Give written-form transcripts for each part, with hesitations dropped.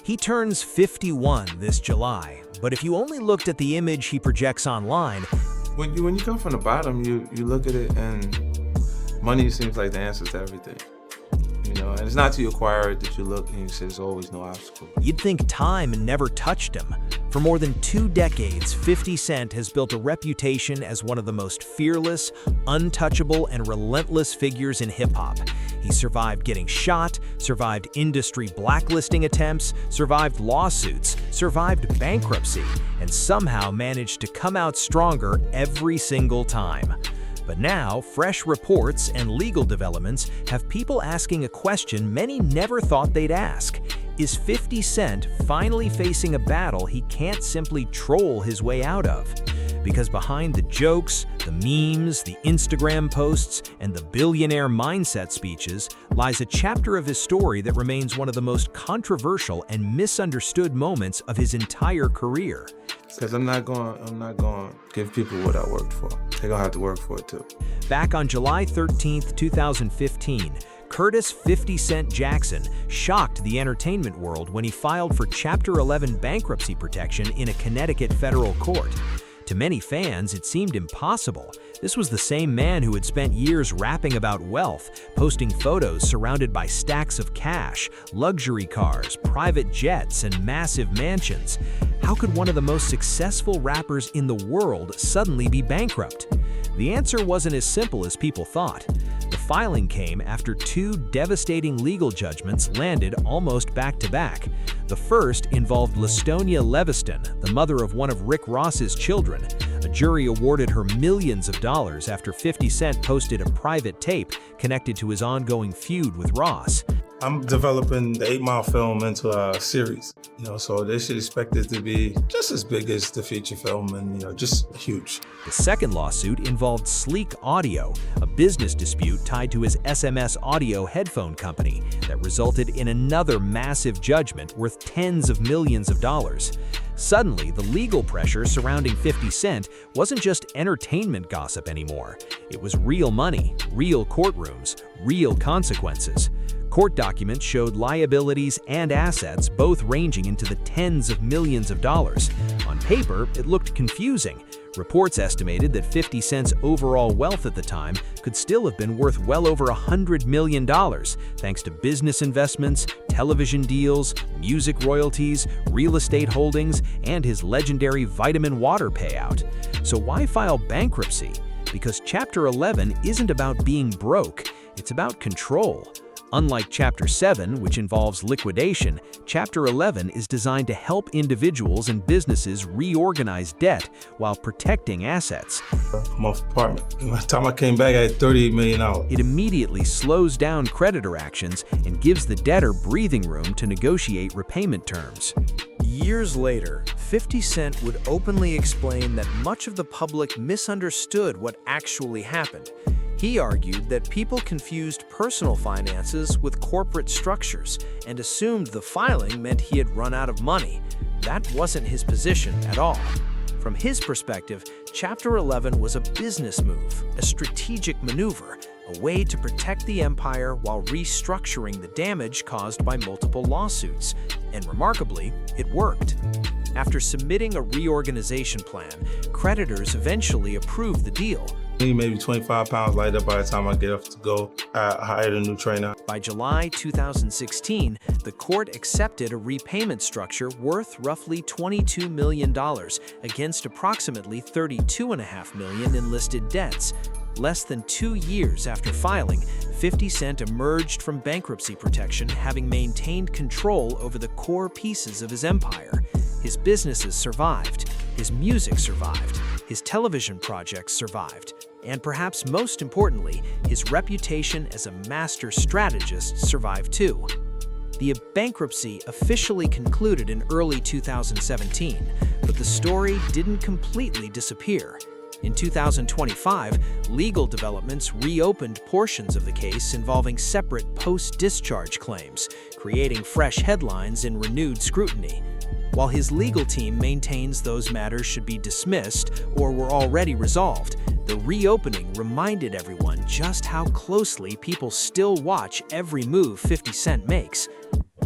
He turns 51 this July, but if you only looked at the image he projects online, when you come from the bottom, you look at it and money seems like the answer to everything. And it's not till you acquire it that you look and you say there's always no obstacle. you'd think time never touched him. For more than 2 decades, 50 Cent has built a reputation as one of the most fearless, untouchable, and relentless figures in hip-hop. He survived getting shot, survived industry blacklisting attempts, survived lawsuits, survived bankruptcy, and somehow managed to come out stronger every single time. But now, fresh reports and legal developments have people asking a question many never thought they'd ask. Is 50 Cent finally facing a battle he can't simply troll his way out of? Because behind the jokes, the memes, the Instagram posts, and the billionaire mindset speeches lies a chapter of his story that remains one of the most controversial and misunderstood moments of his entire career. Because I'm not going to give people what I worked for. They're going to have to work for it too. Back on July 13, 2015, Curtis 50 Cent Jackson shocked the entertainment world when he filed for Chapter 11 bankruptcy protection in a Connecticut federal court. To many fans, it seemed impossible. This was the same man who had spent years rapping about wealth, posting photos surrounded by stacks of cash, luxury cars, private jets, and massive mansions. How could one of the most successful rappers in the world suddenly be bankrupt? The answer wasn't as simple as people thought. The filing came after 2 devastating legal judgments landed almost back-to-back. The first involved Lastonia Leviston, the mother of one of Rick Ross's children. A jury awarded her millions of dollars after 50 Cent posted a private tape connected to his ongoing feud with Ross. I'm developing the 8 Mile film into a series, so they should expect it to be just as big as the feature film and, just huge. The second lawsuit involved Sleek Audio, a business dispute tied to his SMS audio headphone company that resulted in another massive judgment worth tens of millions of dollars. Suddenly, the legal pressure surrounding 50 Cent wasn't just entertainment gossip anymore. It was real money, real courtrooms, real consequences. Court documents showed liabilities and assets both ranging into the tens of millions of dollars. On paper, it looked confusing. Reports estimated that 50 Cent's overall wealth at the time could still have been worth well over $100 million, thanks to business investments, television deals, music royalties, real estate holdings, and his legendary vitamin water payout. So why file bankruptcy? Because Chapter 11 isn't about being broke, it's about control. Unlike Chapter 7, which involves liquidation, Chapter 11 is designed to help individuals and businesses reorganize debt while protecting assets. I'm off the apartment. By the time I came back, I had $38 million. It immediately slows down creditor actions and gives the debtor breathing room to negotiate repayment terms. Years later, 50 Cent would openly explain that much of the public misunderstood what actually happened. He argued that people confused personal finances with corporate structures and assumed the filing meant he had run out of money. That wasn't his position at all. From his perspective, Chapter 11 was a business move, a strategic maneuver, a way to protect the empire while restructuring the damage caused by multiple lawsuits. And remarkably, it worked. After submitting a reorganization plan, creditors eventually approved the deal. Maybe 25 pounds lighter by the time I get up to go. I hired a new trainer. By July 2016, the court accepted a repayment structure worth roughly $22 million against approximately $32.5 million in listed debts. Less than 2 years after filing, 50 Cent emerged from bankruptcy protection, having maintained control over the core pieces of his empire. His businesses survived, his music survived, his television projects survived, and perhaps most importantly, his reputation as a master strategist survived too. The bankruptcy officially concluded in early 2017, but the story didn't completely disappear. In 2025, legal developments reopened portions of the case involving separate post-discharge claims, creating fresh headlines and renewed scrutiny. While his legal team maintains those matters should be dismissed or were already resolved, the reopening reminded everyone just how closely people still watch every move 50 Cent makes.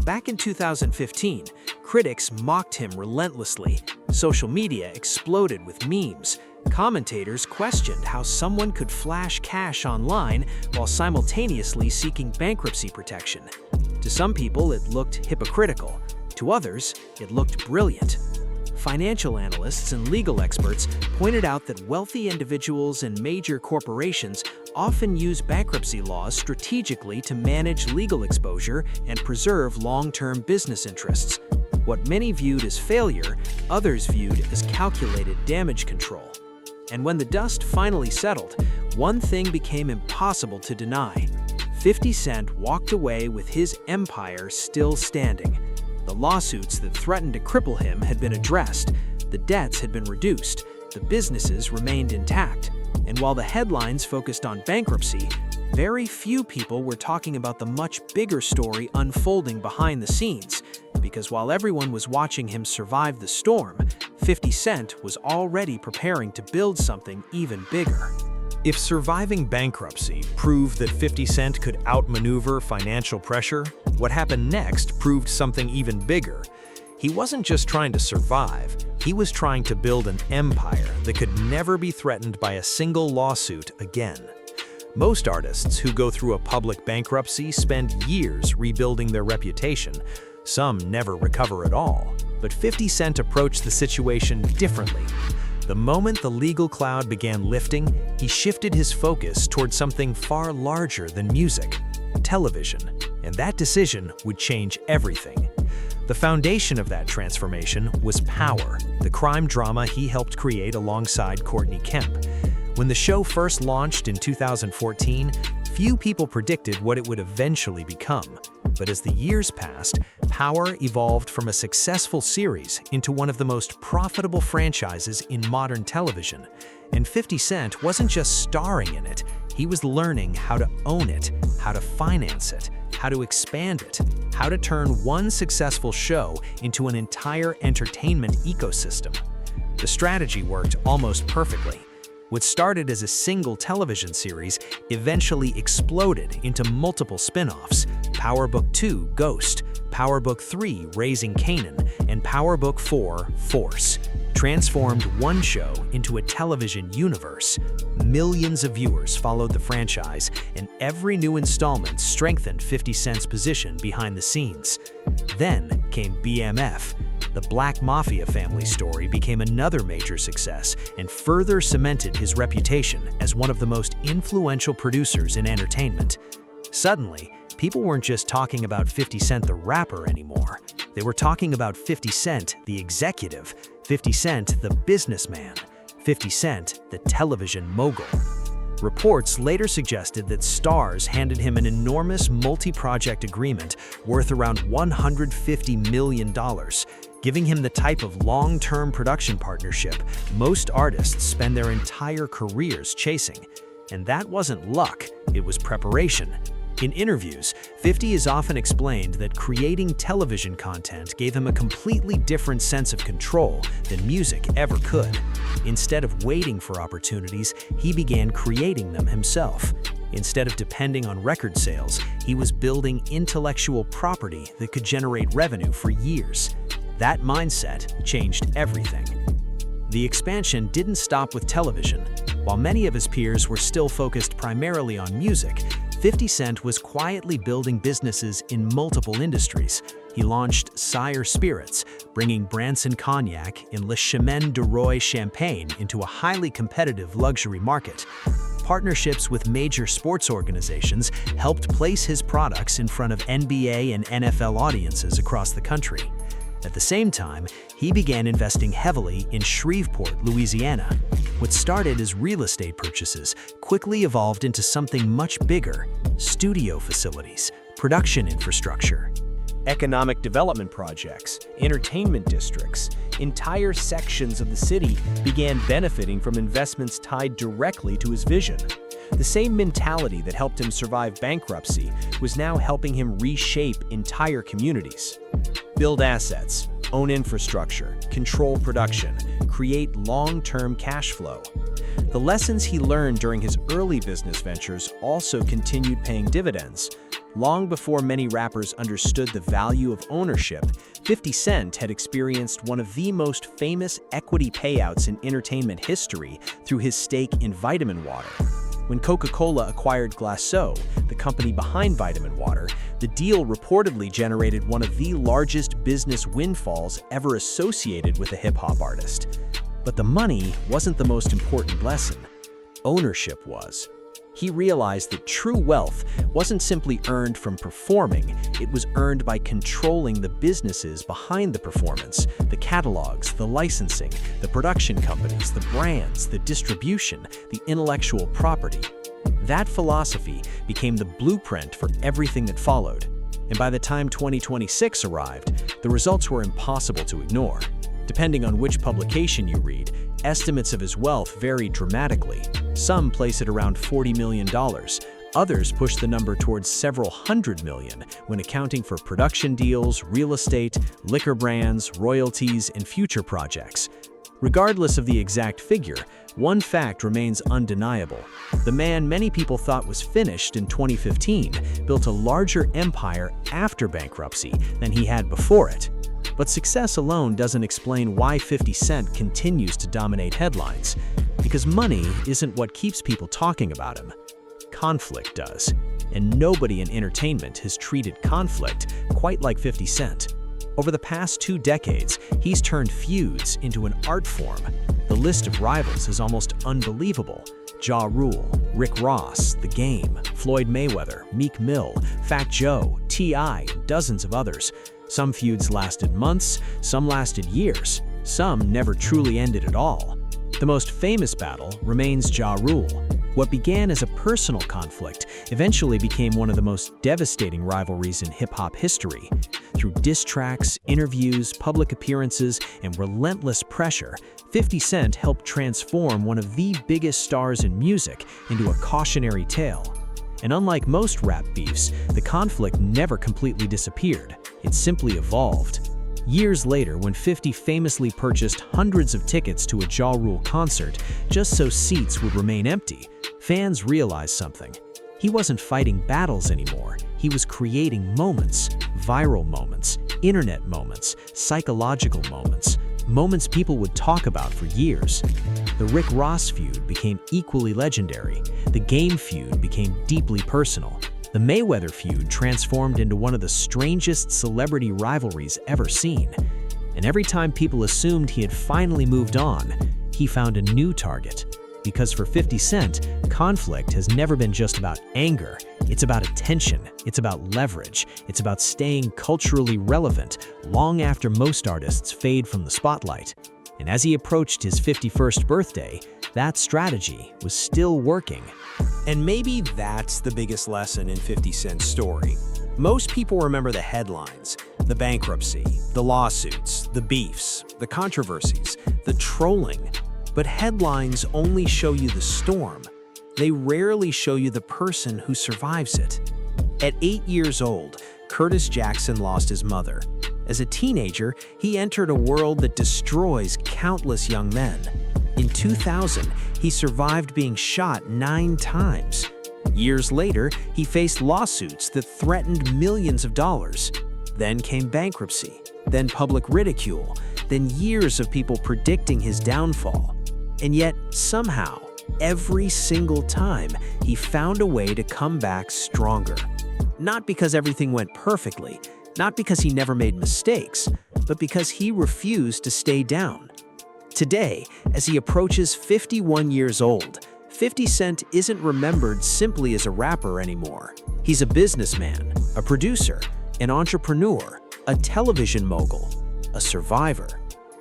Back in 2015, critics mocked him relentlessly. Social media exploded with memes. Commentators questioned how someone could flash cash online while simultaneously seeking bankruptcy protection. To some people, it looked hypocritical. To others, it looked brilliant. Financial analysts and legal experts pointed out that wealthy individuals and major corporations often use bankruptcy laws strategically to manage legal exposure and preserve long-term business interests. What many viewed as failure, others viewed as calculated damage control. And when the dust finally settled, one thing became impossible to deny. 50 Cent walked away with his empire still standing. The lawsuits that threatened to cripple him had been addressed, the debts had been reduced, the businesses remained intact, and while the headlines focused on bankruptcy, very few people were talking about the much bigger story unfolding behind the scenes, because while everyone was watching him survive the storm, 50 Cent was already preparing to build something even bigger. If surviving bankruptcy proved that 50 Cent could outmaneuver financial pressure, what happened next proved something even bigger. He wasn't just trying to survive, he was trying to build an empire that could never be threatened by a single lawsuit again. Most artists who go through a public bankruptcy spend years rebuilding their reputation. Some never recover at all. But 50 Cent approached the situation differently. The moment the legal cloud began lifting, he shifted his focus toward something far larger than music, television, and that decision would change everything. The foundation of that transformation was Power, the crime drama he helped create alongside Courtney Kemp. When the show first launched in 2014, few people predicted what it would eventually become. But as the years passed, Power evolved from a successful series into one of the most profitable franchises in modern television. And 50 Cent wasn't just starring in it, he was learning how to own it, how to finance it, how to expand it, how to turn one successful show into an entire entertainment ecosystem. The strategy worked almost perfectly. What started as a single television series eventually exploded into multiple spin-offs: Power Book 2, Ghost, Power Book 3, Raising Kanan, and Power Book 4, Force, transformed one show into a television universe. Millions of viewers followed the franchise, and every new installment strengthened 50 Cent's position behind the scenes. Then came BMF. The Black Mafia family story became another major success and further cemented his reputation as one of the most influential producers in entertainment. Suddenly, people weren't just talking about 50 Cent the rapper anymore. They were talking about 50 Cent the executive, 50 Cent the businessman, 50 Cent the television mogul. Reports later suggested that Starz handed him an enormous multi-project agreement worth around $150 million, giving him the type of long-term production partnership most artists spend their entire careers chasing. And that wasn't luck, it was preparation. In interviews, 50 has often explained that creating television content gave him a completely different sense of control than music ever could. Instead of waiting for opportunities, he began creating them himself. Instead of depending on record sales, he was building intellectual property that could generate revenue for years. That mindset changed everything. The expansion didn't stop with television. While many of his peers were still focused primarily on music, 50 Cent was quietly building businesses in multiple industries. He launched Sire Spirits, bringing Branson Cognac and Le Chemin de Roy Champagne into a highly competitive luxury market. Partnerships with major sports organizations helped place his products in front of NBA and NFL audiences across the country. At the same time, he began investing heavily in Shreveport, Louisiana. What started as real estate purchases quickly evolved into something much bigger: studio facilities, production infrastructure, economic development projects, entertainment districts. Entire sections of the city began benefiting from investments tied directly to his vision. The same mentality that helped him survive bankruptcy was now helping him reshape entire communities. Build assets, own infrastructure, control production, create long-term cash flow. The lessons he learned during his early business ventures also continued paying dividends. Long before many rappers understood the value of ownership, 50 Cent had experienced one of the most famous equity payouts in entertainment history through his stake in Vitamin Water. When Coca-Cola acquired Glaceau, the company behind Vitamin Water, the deal reportedly generated one of the largest business windfalls ever associated with a hip-hop artist. But the money wasn't the most important lesson. Ownership was. He realized that true wealth wasn't simply earned from performing, it was earned by controlling the businesses behind the performance, the catalogs, the licensing, the production companies, the brands, the distribution, the intellectual property. That philosophy became the blueprint for everything that followed. And by the time 2026 arrived, the results were impossible to ignore. Depending on which publication you read, estimates of his wealth vary dramatically. Some place it around $40 million. Others push the number towards several hundred million when accounting for production deals, real estate, liquor brands, royalties, and future projects. Regardless of the exact figure, one fact remains undeniable. The man many people thought was finished in 2015 built a larger empire after bankruptcy than he had before it. But success alone doesn't explain why 50 Cent continues to dominate headlines. Because money isn't what keeps people talking about him. Conflict does. And nobody in entertainment has treated conflict quite like 50 Cent. Over the past 2 decades, he's turned feuds into an art form. The list of rivals is almost unbelievable. Ja Rule, Rick Ross, The Game, Floyd Mayweather, Meek Mill, Fat Joe, T.I., and dozens of others. Some feuds lasted months, some lasted years, some never truly ended at all. The most famous battle remains Ja Rule. What began as a personal conflict eventually became one of the most devastating rivalries in hip-hop history. Through diss tracks, interviews, public appearances, and relentless pressure, 50 Cent helped transform one of the biggest stars in music into a cautionary tale. And unlike most rap beefs, the conflict never completely disappeared. It simply evolved. Years later, when 50 famously purchased hundreds of tickets to a Ja Rule concert just so seats would remain empty, fans realized something. He wasn't fighting battles anymore. He was creating moments, viral moments, internet moments, psychological moments, moments people would talk about for years. The Rick Ross feud became equally legendary. The Game feud became deeply personal. The Mayweather feud transformed into one of the strangest celebrity rivalries ever seen. And every time people assumed he had finally moved on, he found a new target. Because for 50 Cent, conflict has never been just about anger. It's about attention, it's about leverage, it's about staying culturally relevant long after most artists fade from the spotlight. And as he approached his 51st birthday, that strategy was still working. And maybe that's the biggest lesson in 50 Cent's story. Most people remember the headlines, the bankruptcy, the lawsuits, the beefs, the controversies, the trolling. But headlines only show you the storm. They rarely show you the person who survives it. At 8 years old, Curtis Jackson lost his mother. As a teenager, he entered a world that destroys countless young men. In 2000, he survived being shot 9 times. Years later, he faced lawsuits that threatened millions of dollars. Then came bankruptcy, then public ridicule, then years of people predicting his downfall. And yet, somehow, every single time, he found a way to come back stronger. Not because everything went perfectly, not because he never made mistakes, but because he refused to stay down. Today, as he approaches 51 years old, 50 Cent isn't remembered simply as a rapper anymore. He's a businessman, a producer, an entrepreneur, a television mogul, a survivor.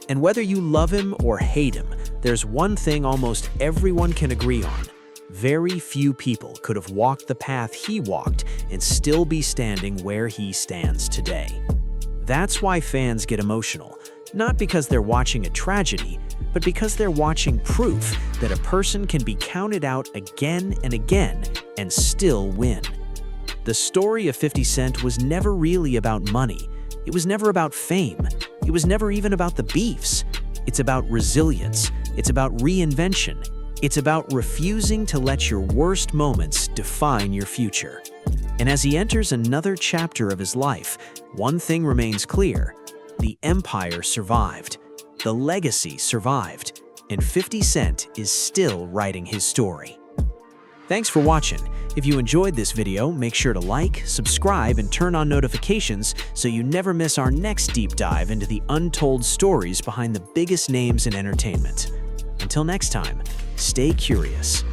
And whether you love him or hate him, there's one thing almost everyone can agree on. Very few people could have walked the path he walked and still be standing where he stands today. That's why fans get emotional, not because they're watching a tragedy, but because they're watching proof that a person can be counted out again and again and still win. The story of 50 Cent was never really about money. It was never about fame. It was never even about the beefs. It's about resilience. It's about reinvention. It's about refusing to let your worst moments define your future. And as he enters another chapter of his life, one thing remains clear: the empire survived, the legacy survived, and 50 Cent is still writing his story. Thanks for watching. If you enjoyed this video, make sure to like, subscribe, and turn on notifications so you never miss our next deep dive into the untold stories behind the biggest names in entertainment. Until next time, stay curious,